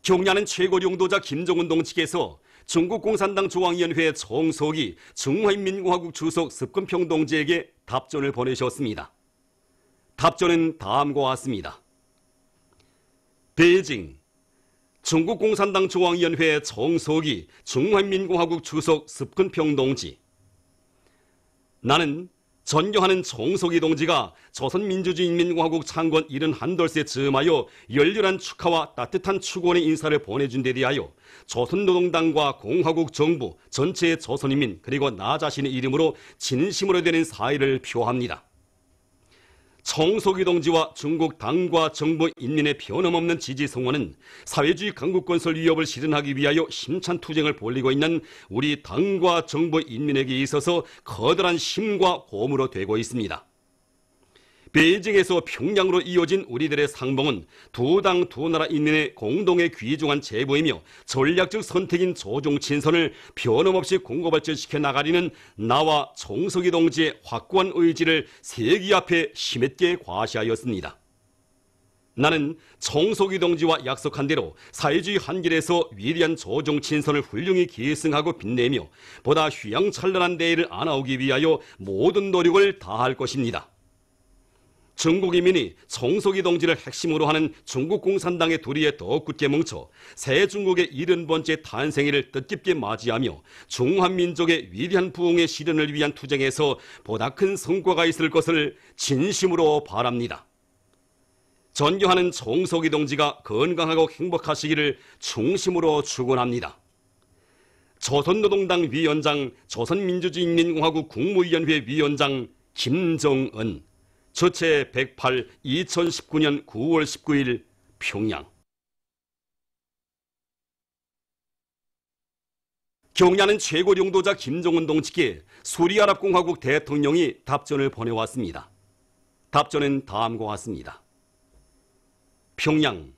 경야는 최고 용도자 김정은 동지께서 중국 공산당 중앙위원회 정석이 중화인민공화국 주석 습근평 동지에게 답전을 보내셨습니다. 답전은 다음과 같습니다. 베이징, 중국 공산당 중앙위원회 정석이 중화인민공화국 주석 습근평 동지. 나는 존경하는 정석이 동지가 조선민주주의인민공화국 창건 71돌세 즈음하여 열렬한 축하와 따뜻한 축원의 인사를 보내준 데 대하여 조선노동당과 공화국 정부, 전체 조선인민 그리고 나 자신의 이름으로 진심으로 되는 사의를 표합니다. 정석이 동지와 중국 당과 정부 인민의 변함없는 지지 성원은 사회주의 강국 건설 위협을 실현하기 위하여 힘찬 투쟁을 벌이고 있는 우리 당과 정부 인민에게 있어서 커다란 힘과 고무로 되고 있습니다. 베이징에서 평양으로 이어진 우리들의 상봉은 두 당 두 나라 인민의 공동의 귀중한 제보이며 전략적 선택인 조정 친선을 변함없이 공고발전시켜 나가리는 나와 정석이 동지의 확고한 의지를 세계 앞에 힘있게 과시하였습니다. 나는 정석이 동지와 약속한 대로 사회주의 한길에서 위대한 조정 친선을 훌륭히 계승하고 빛내며 보다 휘황찬란한 대회를 안아오기 위하여 모든 노력을 다할 것입니다. 중국 인민이 정석이 동지를 핵심으로 하는 중국 공산당의 도리에 더 굳게 뭉쳐 새 중국의 70번째 탄생일을 뜻깊게 맞이하며 중화민족의 위대한 부흥의 실현을 위한 투쟁에서 보다 큰 성과가 있을 것을 진심으로 바랍니다. 존경하는 정석이 동지가 건강하고 행복하시기를 중심으로 축원합니다. 조선노동당 위원장, 조선민주주의인민공화국 국무위원회 위원장 김정은 주체 108 2019년 9월 19일 평양. 경야는 최고 용도자 김정은 동지께 수리아랍공화국 대통령이 답전을 보내왔습니다. 답전은 다음과 같습니다. 평양,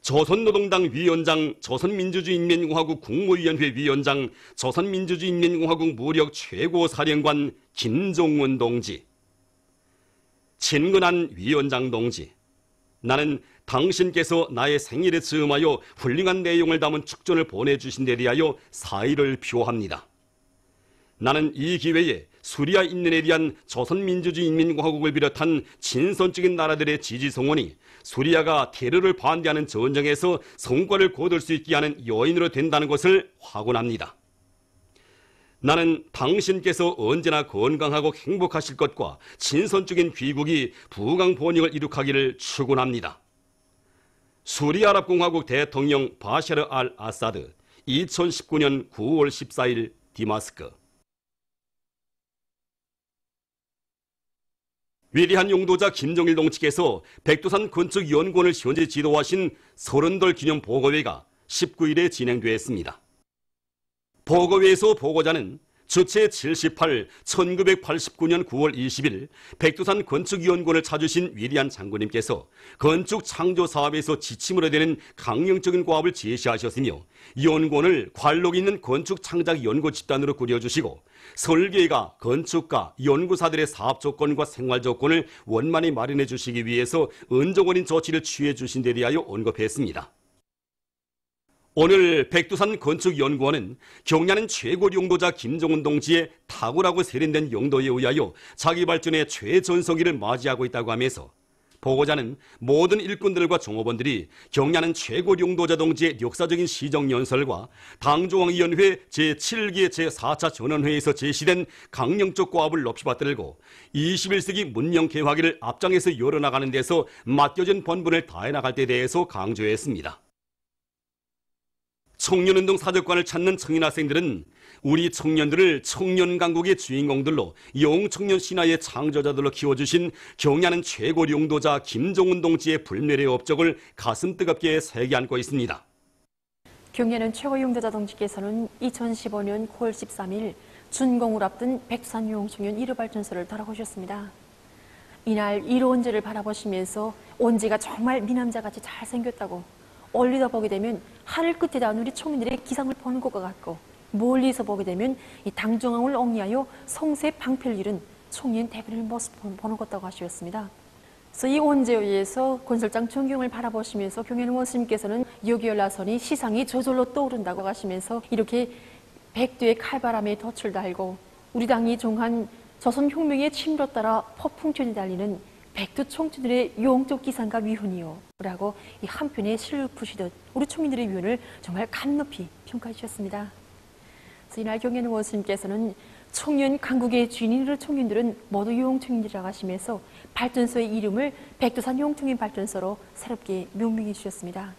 조선노동당 위원장, 조선민주주의인민공화국 국무위원회 위원장, 조선민주주의인민공화국 무력 최고사령관 김정은 동지. 친근한 위원장 동지, 나는 당신께서 나의 생일에 즈음하여 훌륭한 내용을 담은 축전을 보내주신 데 대하여 사의를 표합니다. 나는 이 기회에 수리아 인민에 대한 조선민주주의인민공화국을 비롯한 진선적인 나라들의 지지 성원이 수리아가 테러를 반대하는 전쟁에서 성과를 거둘 수 있게 하는 요인으로 된다는 것을 확언합니다. 나는 당신께서 언제나 건강하고 행복하실 것과 진선적인 귀국이 부강 번영을 이룩하기를 축원합니다. 수리아랍공화국 대통령 바샤르 알 아사드 2019년 9월 14일 디마스크. 위대한 용도자 김정일 동지께서 백두산 건축연구원을 현재 지도하신 30돌 기념 보고회가 19일에 진행되었습니다. 보고회에서 보고자는 주체 78 1989년 9월 20일 백두산 건축연구원을 찾으신 위대한 장군님께서 건축 창조 사업에서 지침으로 되는 강령적인 과업을 제시하셨으며 연구원을 관록 있는 건축 창작 연구 집단으로 꾸려주시고 설계가 건축가, 연구사들의 사업 조건과 생활 조건을 원만히 마련해 주시기 위해서 은정원인 조치를 취해 주신 데 대하여 언급했습니다. 오늘 백두산 건축연구원은 경야는 최고 용도자 김정은 동지의 탁월하고 세련된 용도에 의하여 자기 발전의 최전성기를 맞이하고 있다고 하면서 보고자는 모든 일꾼들과 종업원들이 경야는 최고 용도자 동지의 역사적인 시정연설과 당중앙위원회 제7기 제4차 전원회의에서 제시된 강령적 과업을 높이 받들고 21세기 문명개화기를 앞장에서 열어나가는 데서 맡겨진 본분을 다해나갈 때 대해서 강조했습니다. 청년운동 사적관을 찾는 청년학생들은 우리 청년들을 청년강국의 주인공들로 영청년 신화의 창조자들로 키워주신 경야는 최고 용도자 김정은 동지의 불멸의 업적을 가슴 뜨겁게 새겨 안고 있습니다. 경야는 최고 용도자 동지께서는 2015년 9월 13일 준공을 앞둔 백산 영청년 1호 발전소를 돌아오셨습니다. 이날 1호 원제를 바라보시면서 원제가 정말 미남자같이 잘생겼다고, 멀리서 보게 되면 하늘 끝에다 우리 청년들의 기상을 보는 것과 같고, 멀리서 보게 되면 이 당정왕을 옹리하여 성세 방패를 이룬 청년 대변인의 모습 보는 것다고 하셨습니다. 그래서 이 온제에 의해서 건설장 전경을 바라보시면서 경현 원스님께서는 여기열라선이 시상이 저절로 떠오른다고 하시면서 이렇게 백두의 칼바람에 덫을 달고 우리 당이 정한 조선혁명의 침로 따라 폭풍천이 달리는 백두 총주들의 용적 기상과 위훈이요 라고 이 한편에 시를 푸시듯 우리 총민들의 위훈을 정말 감높이 평가해 주셨습니다. 그래서 이날 경현 원스님께서는 청년 강국의 주인인 우리 총민들은 모두 용총인이라고 하시면서 발전소의 이름을 백두산 용총인 발전소로 새롭게 명명해 주셨습니다.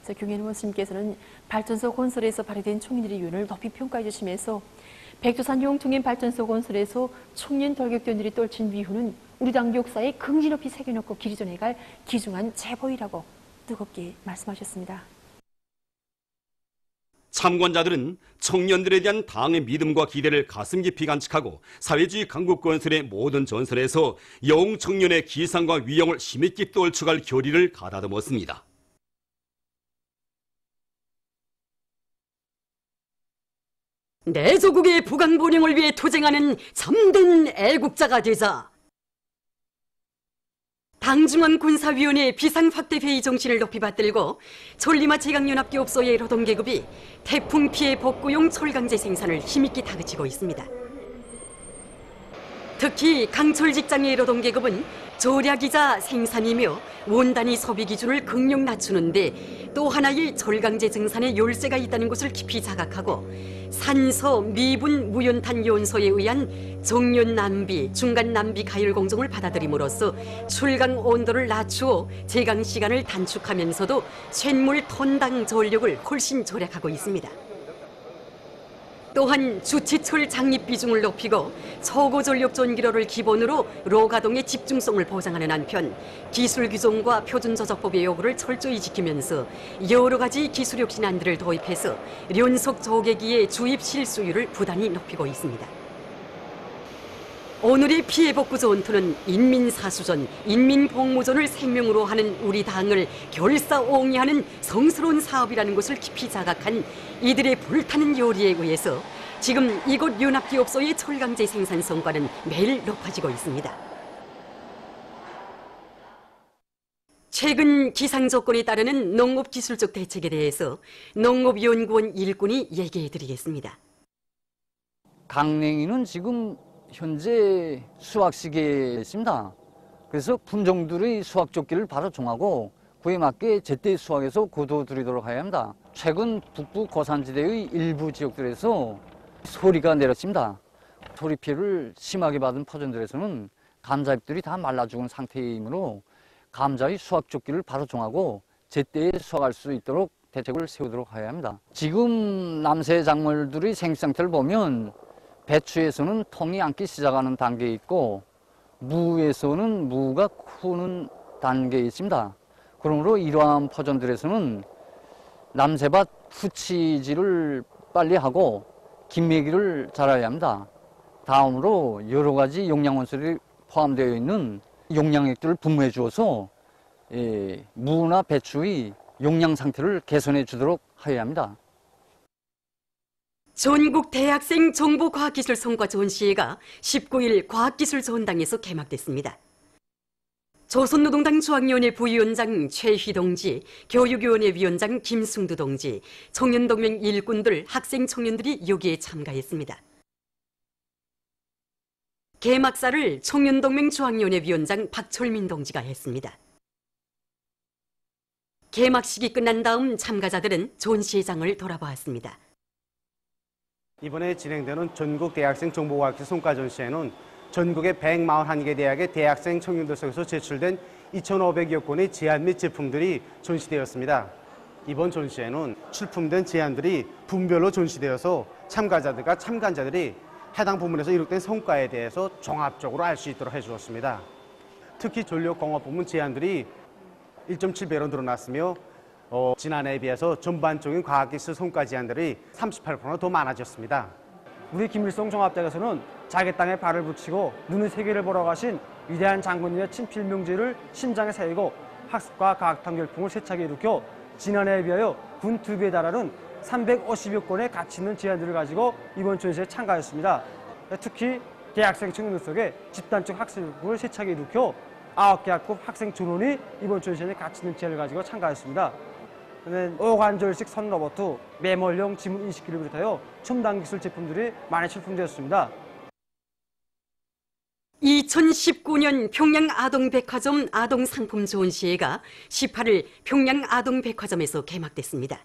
그래서 경현 원스님께서는 발전소 건설에서 발휘된 총민들의 위훈을 높이 평가해 주시면서 백두산 용총인 발전소 건설에서 청년 돌격대원들이 떨친 위훈은 우리 당 역사에 긍지 높이 새겨놓고 길이 전해갈 귀중한 제보이라고 뜨겁게 말씀하셨습니다. 참관자들은 청년들에 대한 당의 믿음과 기대를 가슴 깊이 간직하고 사회주의 강국 건설의 모든 전선에서 영웅 청년의 기상과 위용을 힘있게 떨쳐갈 결의를 가다듬었습니다. 내 조국의 부강본영을 위해 투쟁하는 참된 애국자가 되자. 당중앙 군사위원회 비상확대회의 정신을 높이 받들고 천리마 제강연합기업소의 노동계급이 태풍 피해 복구용 철강제 생산을 힘있게 다그치고 있습니다. 특히 강철 직장의 노동계급은 절약이자 생산이며 원단위 소비 기준을 극력 낮추는데 또 하나의 철강제 증산의 열쇠가 있다는 것을 깊이 자각하고 산소, 미분, 무연탄 요온소에 의한 정연 남비, 중간 남비 가열 공정을 받아들임으로써 출강 온도를 낮추어 제강 시간을 단축하면서도 쇳물 톤당 전력을 훨씬 절약하고 있습니다. 또한 주치철 장립 비중을 높이고 초고 전력 전기료를 기본으로 로가동의 집중성을 보장하는 한편 기술 규정과 표준 저작법의 요구를 철저히 지키면서 여러 가지 기술 혁신안들을 도입해서 연속 조개기의 주입 실수율을 부단히 높이고 있습니다. 오늘의 피해 복구 전투는 인민사수전, 인민복무전을 생명으로 하는 우리 당을 결사옹이하는 성스러운 사업이라는 것을 깊이 자각한 이들의 불타는 요리에 의해서 지금 이곳 연합기업소의 철강제 생산 성과는 매일 높아지고 있습니다. 최근 기상 조건에 따르는 농업기술적 대책에 대해서 농업연구원 일꾼이 얘기해 드리겠습니다. 강냉이는 지금 현재 수확 시기에 있습니다. 그래서 품종들의 수확 조기를 바로 정하고 그에 맞게 제때 수확해서 거둬들이도록 해야 합니다. 최근 북부 고산지대의 일부 지역들에서 소리가 내렸습니다. 소리 피해를 심하게 받은 포전들에서는 감자잎들이 다 말라 죽은 상태이므로 감자의 수확 조기를 바로 정하고 제때에 수확할 수 있도록 대책을 세우도록 해야 합니다. 지금 남새 작물들의 생育상태를 보면 배추에서는 통이 앉기 시작하는 단계에 있고 무에서는 무가 크는 단계에 있습니다. 그러므로 이러한 포전들에서는 남새밭 후치질을 빨리 하고 김매기를 잘해야 합니다. 다음으로 여러 가지 용량원소들이 포함되어 있는 용량액들을 분무해 주어서 무나 배추의 용량 상태를 개선해 주도록 해야 합니다. 전국 대학생 정보과학기술 성과 전시회가 19일 과학기술전당에서 개막됐습니다. 조선노동당 중앙위원회 부위원장 최휘 동지, 교육위원회 위원장 김승두 동지, 청년동맹 일꾼들, 학생 청년들이 여기에 참가했습니다. 개막사를 청년동맹 중앙위원회 위원장 박철민 동지가 했습니다. 개막식이 끝난 다음 참가자들은 전시회장을 돌아보았습니다. 이번에 진행되는 전국 대학생 정보과학기술 성과 전시회는 전국의 141개 대학의 대학생 청년들 속에서 제출된 2,500여 건의 제안 및 제품들이 전시되었습니다. 이번 전시회는 출품된 제안들이 분별로 전시되어서 참가자들과 참관자들이 해당 부문에서 이룩된 성과에 대해서 종합적으로 알 수 있도록 해주었습니다. 특히 전력공업 부문 제안들이 1.7배로 늘어났으며 지난해에 비해서 전반적인 과학기술 성과 제안들이 38%나 더 많아졌습니다. 우리 김일성 종합대학에서는 자기 땅에 발을 붙이고 눈의 세계를 보러 가신 위대한 장군님의 친필 명제를 심장에 새기고 학습과 과학탐구 열풍을 세차게 일으켜 지난해에 비하여 군 2배에 달하는 350여 건의 가치 있는 제안들을 가지고 이번 전시회에 참가했습니다. 특히 대학생 청년들 속에 집단적 학습 열풍을 세차게 일으켜 9개학급 학생 전원이 이번 전시회에 가치 있는 지혜를 가지고 참가했습니다. 오관절식 선로버트, 매몰형 지문 인식기를 비롯하여 첨단 기술 제품들이 많이 출품되었습니다. 2019년 평양 아동백화점 아동상품 전시회가 18일 평양 아동백화점에서 개막됐습니다.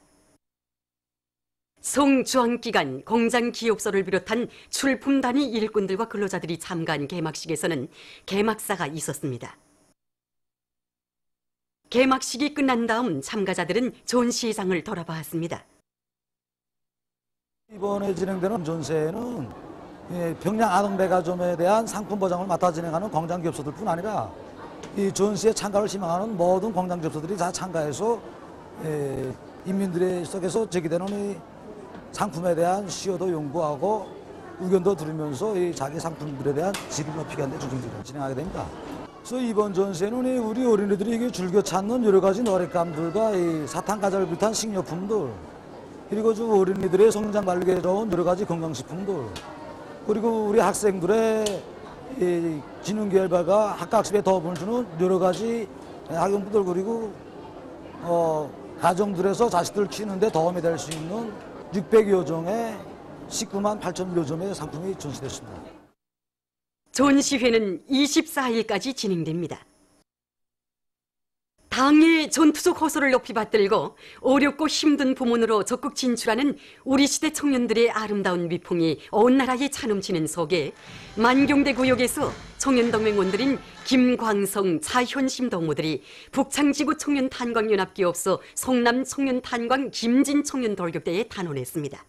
성주항기관, 공장기업소를 비롯한 출품단위 일꾼들과 근로자들이 참가한 개막식에서는 개막사가 있었습니다. 개막식이 끝난 다음 참가자들은 전시장을 돌아봤습니다. 이번에 진행되는 전시회는 평양 아동백화점에 대한 상품 보장을 맡아 진행하는 공장기업소들뿐 아니라 이 전시에 참가를 희망하는 모든 공장기업소들이 다 참가해서 인민들의 속에서 제기되는 이 상품에 대한 시효도 연구하고 의견도 들으면서 이 자기 상품들에 대한 질을 높이기 위한 중점적으로 진행하게 됩니다. 그래서 이번 전시회는 우리 어린이들이 즐겨 찾는 여러 가지 노랫감들과 이 사탕 과자를 비롯한 식료품들, 그리고 좀 어린이들의 성장 관리에 좋은 여러 가지 건강식품들, 그리고 우리 학생들의 이 지능 개발과 학과학습에 도움을 주는 여러 가지 학용품들, 그리고 가정들에서 자식들 키우는데 도움이 될 수 있는 600여 종의 19만 8천여 점의 상품이 전시됐습니다. 전시회는 24일까지 진행됩니다. 당의 전투적 호소를 높이 받들고 어렵고 힘든 부문으로 적극 진출하는 우리 시대 청년들의 아름다운 위풍이 온 나라에 차넘치는 속에 만경대 구역에서 청년동맹원들인 김광성, 차현심 동무들이 북창지구 청년탄광연합기업소 성남청년탄광 김진청년돌격대에 단원했습니다.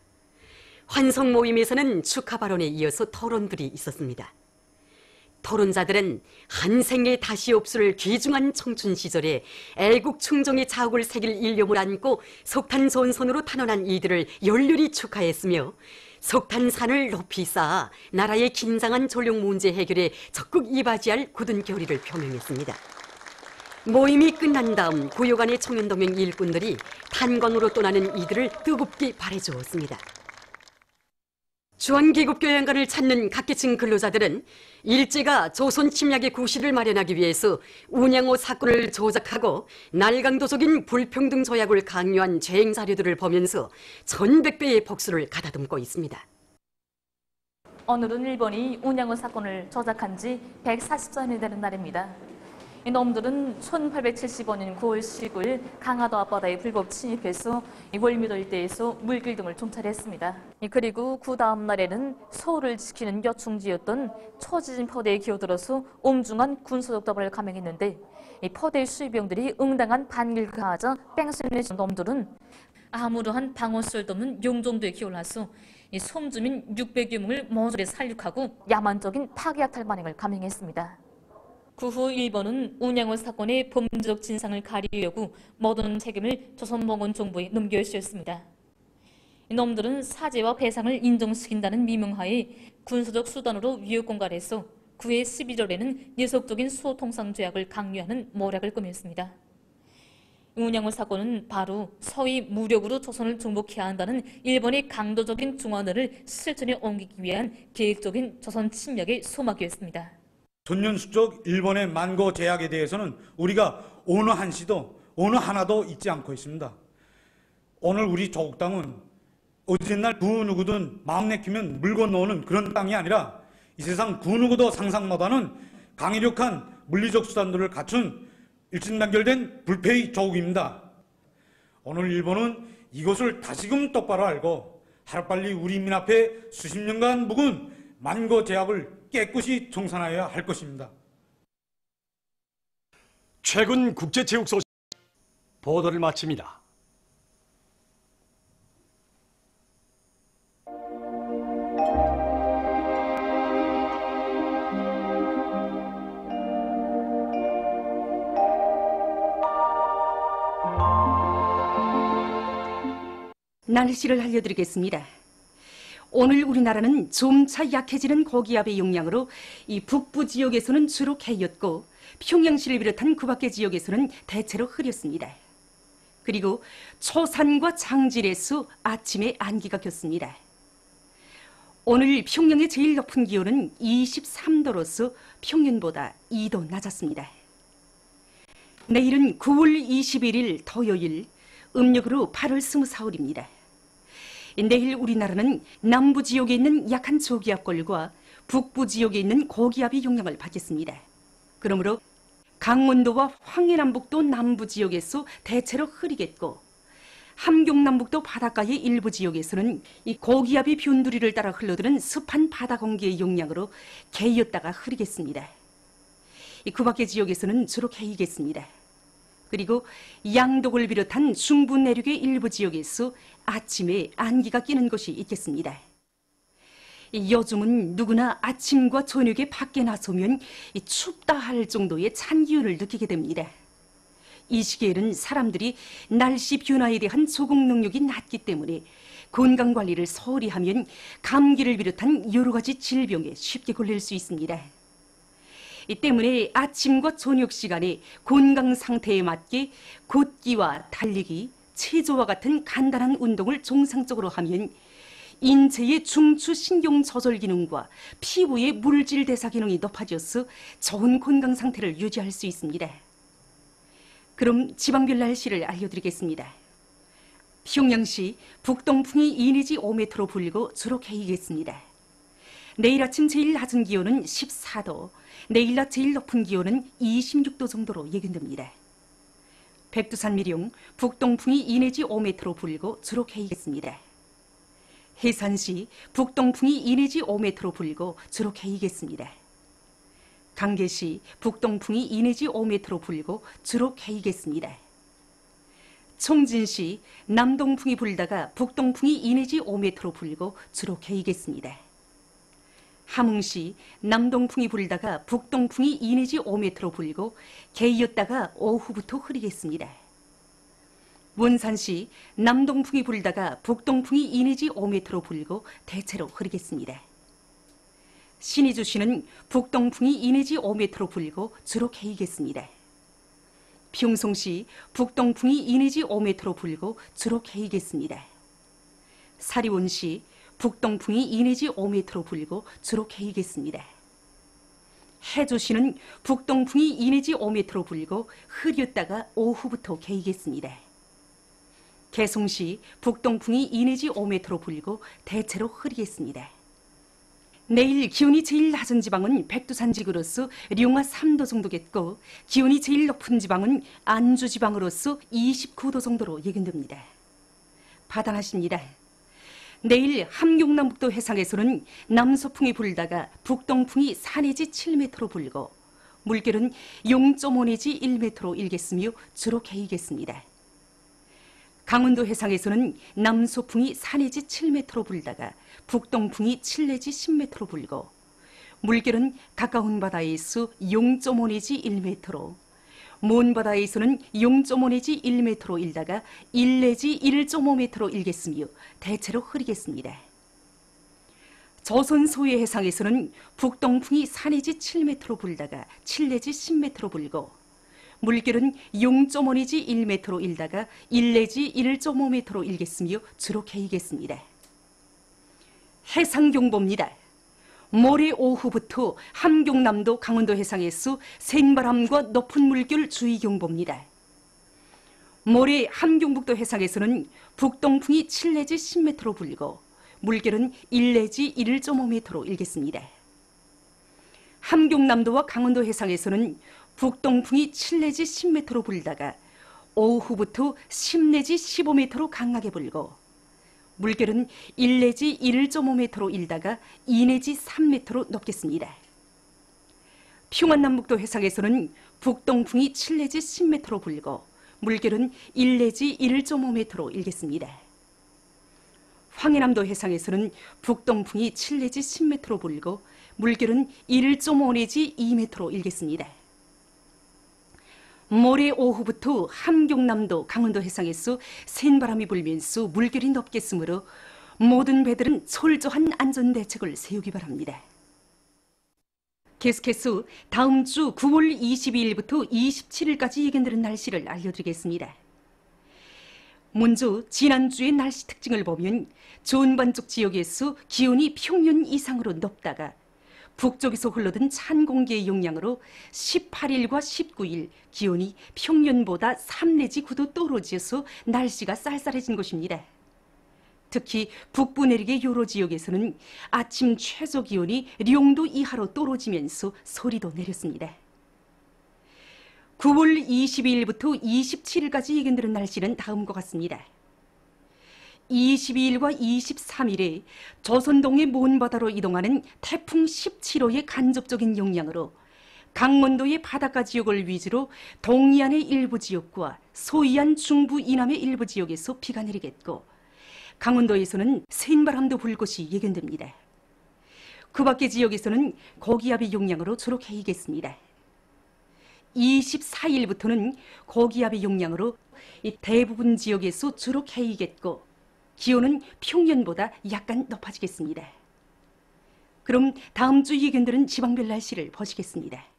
환성 모임에서는 축하 발언에 이어서 토론들이 있었습니다. 토론자들은 한 생에 다시 없을 귀중한 청춘 시절에 애국 충정의 자욱을 새길 일념을 안고 석탄 전선으로 탄원한 이들을 열렬히 축하했으며 석탄산을 높이 쌓아 나라의 긴장한 전력 문제 해결에 적극 이바지할 굳은 결의를 표명했습니다. 모임이 끝난 다음 구역 안의 청년동맹 일꾼들이 탄광으로 떠나는 이들을 뜨겁게 바래주었습니다. 주한계급교양관을 찾는 각계층 근로자들은 일제가 조선 침략의 구실을 마련하기 위해서 운양호 사건을 조작하고 날강도적인 불평등 조약을 강요한 죄행 자료들을 보면서 1100배의 복수를 가다듬고 있습니다. 오늘은 일본이 운양호 사건을 조작한 지 140년이 되는 날입니다. 이놈들은 1875년 9월 19일 강화도 앞바다에 불법 침입해서 월미도 일대에서 물길 등을 정찰했습니다. 그리고 그 다음 날에는 서울을 지키는 여충지였던 초지진 포대에 기어들어서 엄중한 군사적 도발을 감행했는데 이 포대 수의병들이 응당한 반기를 가하자 뺑소니를 친 놈들은 아무러한 방어설도 없는 용종도에 기어나서 섬주민 600여 명을 모조리 살육하고 야만적인 파괴학탈 반행을 감행했습니다. 그 후 일본은 운양호 사건의 범죄적 진상을 가리려고 모든 책임을 조선몽원 정부에 넘겨주었습니다. 이놈들은 사죄와 배상을 인정시킨다는 미명하에 군사적 수단으로 위협 공갈해서 그해 11월에는 예속적인 수호통상 조약을 강요하는 모략을 꾸몄습니다. 운양호 사건은 바로 서위 무력으로 조선을 정복해야 한다는 일본의 강도적인 중언을 실천에 옮기기 위한 계획적인 조선 침략의 소막이었습니다. 전년숙적 일본의 만고 제약에 대해서는 우리가 어느 한시도 어느 하나도 잊지 않고 있습니다. 오늘 우리 조국땅은 어제날 그 누구든 마음 내키면 물 건너오는 그런 땅이 아니라 이 세상 그 누구도 상상 못하는 강력한 물리적 수단들을 갖춘 일진단결된 불패의 조국입니다. 오늘 일본은 이것을 다시금 똑바로 알고 하루빨리 우리 민 앞에 수십 년간 묵은 만고 제약을 깨끗이 청산하여야 할 것입니다. 최근 국제체육 소식 보도를 마칩니다. 날씨를 알려드리겠습니다. 오늘 우리나라는 점차 약해지는 고기압의 영향으로 이 북부 지역에서는 주로 개였고 평양시를 비롯한 그 밖의 지역에서는 대체로 흐렸습니다. 그리고 초산과 장질에서 아침에 안개가 꼈습니다. 오늘 평양의 제일 높은 기온은 23도로서 평년보다 2도 낮았습니다. 내일은 9월 21일 토요일, 음력으로 8월 24일입니다. 내일 우리나라는 남부 지역에 있는 약한 저기압골과 북부 지역에 있는 고기압의 영향을 받겠습니다. 그러므로 강원도와 황해남북도 남부 지역에서 대체로 흐리겠고, 함경남북도 바닷가의 일부 지역에서는 이 고기압의 변두리를 따라 흘러드는 습한 바다 공기의 영향으로 개였다가 흐리겠습니다. 그 밖의 지역에서는 주로 개이겠습니다. 그리고 양독을 비롯한 중부 내륙의 일부 지역에서 아침에 안개가 끼는 곳이 있겠습니다. 요즘은 누구나 아침과 저녁에 밖에 나서면 춥다 할 정도의 찬 기운을 느끼게 됩니다. 이 시기에는 사람들이 날씨 변화에 대한 적응 능력이 낮기 때문에 건강관리를 소홀히 하면 감기를 비롯한 여러 가지 질병에 쉽게 걸릴 수 있습니다. 이 때문에 아침과 저녁 시간에 건강 상태에 맞게 걷기와 달리기, 체조와 같은 간단한 운동을 정상적으로 하면 인체의 중추 신경 조절 기능과 피부의 물질 대사 기능이 높아져서 좋은 건강 상태를 유지할 수 있습니다. 그럼 지방별 날씨를 알려드리겠습니다. 평양시 북동풍이 2 내지 5m로 불고 주로 개이겠습니다. 내일 아침 제일 낮은 기온은 14도, 내일 낮 제일 높은 기온은 26도 정도로 예견됩니다. 백두산 미령 북동풍이 2 내지 5m로 불고 주로 개이겠습니다. 해산시 북동풍이 2 내지 5m로 불고 주로 개이겠습니다. 강계시 북동풍이 2 내지 5m로 불고 주로 개이겠습니다. 총진시 남동풍이 불다가 북동풍이 2 내지 5m로 불고 주로 개이겠습니다. 함흥시 남동풍이 불다가 북동풍이 2 내지 5m로 불고 개이었다가 오후부터 흐리겠습니다. 원산시 남동풍이 불다가 북동풍이 2 내지 5m로 불고 대체로 흐리겠습니다. 신의주시는 북동풍이 2 내지 5m로 불고 주로 개이겠습니다. 평송시 북동풍이 2 내지 5m로 불고 주로 개이겠습니다. 사리원시 북동풍이 2 내지 5m로 불고 주로 개이겠습니다. 해조시는 북동풍이 2 내지 5m로 불고 흐렸다가 오후부터 개이겠습니다. 개송시 북동풍이 2 내지 5m로 불고 대체로 흐리겠습니다. 내일 기온이 제일 낮은 지방은 백두산 지구로서 룡화 3도 정도겠고, 기온이 제일 높은 지방은 안주 지방으로서 29도 정도로 예견됩니다. 받아하십니다. 내일 함경남북도 해상에서는 남서풍이 불다가 북동풍이 4 내지 7m로 불고, 물결은 0.5 내지 1m로 일겠으며 주로 개이겠습니다. 강원도 해상에서는 남소풍이 4 내지 7m로 불다가 북동풍이 7 내지 10m로 불고, 물결은 가까운 바다에서 0.5 내지 1m로, 먼 바다에서는 0.5 내지 1m로 일다가 1 내지 1.5m로 일겠으며 대체로 흐리겠습니다. 조선 소해 해상에서는 북동풍이 4 내지 7m로 불다가 7 내지 10m로 불고, 물결은 0.5 내지 1m로 일다가 1 내지 1.5m로 일겠으며 주로 개이겠습니다. 해상경보입니다. 모레 오후부터 함경남도 강원도 해상에서 센바람과 높은 물결 주의경보입니다. 모레 함경북도 해상에서는 북동풍이 7 내지 10m로 불고, 물결은 1 내지 1.5m로 일겠습니다. 함경남도와 강원도 해상에서는 북동풍이 7 내지 10m로 불다가 오후부터 10 내지 15m로 강하게 불고, 물결은 1 내지 1.5m로 일다가 2 내지 3m로 높겠습니다. 평안남북도 해상에서는 북동풍이 7 내지 10m로 불고, 물결은 1 내지 1.5m로 일겠습니다. 황해남도 해상에서는 북동풍이 7 내지 10m로 불고, 물결은 1.5 내지 2m로 일겠습니다. 모레 오후부터 함경남도 강원도 해상에서 센바람이 불면서 물결이 높겠으므로 모든 배들은 철저한 안전대책을 세우기 바랍니다. 계속해서 다음 주 9월 22일부터 27일까지 예견되는 날씨를 알려드리겠습니다. 먼저 지난주의 날씨 특징을 보면 전반적 지역에서 기온이 평년 이상으로 높다가 북쪽에서 흘러든 찬 공기의 영향으로 18일과 19일 기온이 평년보다 3 내지 9도 떨어져서 날씨가 쌀쌀해진 것입니다. 특히 북부 내륙의 여러 지역에서는 아침 최저 기온이 0도 이하로 떨어지면서 소리도 내렸습니다. 9월 22일부터 27일까지 예견되는 날씨는 다음과 같습니다. 22일과 23일에 조선동의 먼바다로 이동하는 태풍 17호의 간접적인 영향으로 강원도의 바닷가 지역을 위주로 동해안의 일부 지역과 서해안 중부 이남의 일부 지역에서 비가 내리겠고 강원도에서는 센바람도 불 것이 예견됩니다. 그 밖의 지역에서는 고기압의 영향으로 주로 개이겠습니다. 24일부터는 고기압의 영향으로 이 대부분 지역에서 주로 개이겠고 기온은 평년보다 약간 높아지겠습니다. 그럼 다음 주 예견되는 지방별 날씨를 보시겠습니다.